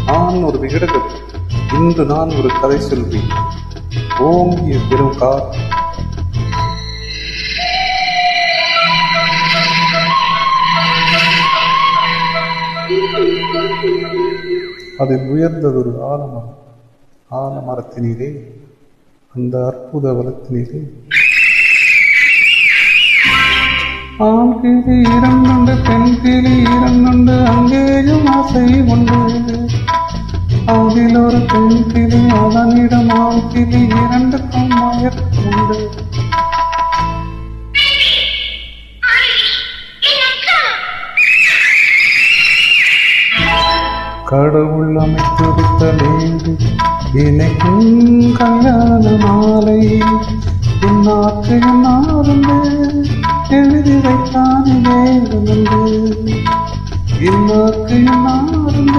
நான் ஒரு விகடகவி, இன்று நான் ஒரு கதை சொல்வேன். ஓங்கிய பெரும் கார் அதில் உயர்ந்ததொரு ஆலமரம். ஆலமரத்தினிலே, அந்த அற்புத வளத்தினிலே ஆண் கிளி இரண்டுண்டு, பெண் கிளி இரண்டுண்டு, அங்கேயும் ஆசை உண்டு. அதில் ஒரு பெண் கிளி, அதனிடம் ஆண் கிளி, இரண்டுக்கும் மயக்கம் உண்டு. கடவுள் அமைத்திருத்த மேடு, இணைக்கும் கல்யாண மாலை. இன்னாக்கு என்னாருந்து எழுதி வைத்தான் இன்னாக்கு என்னாருந்து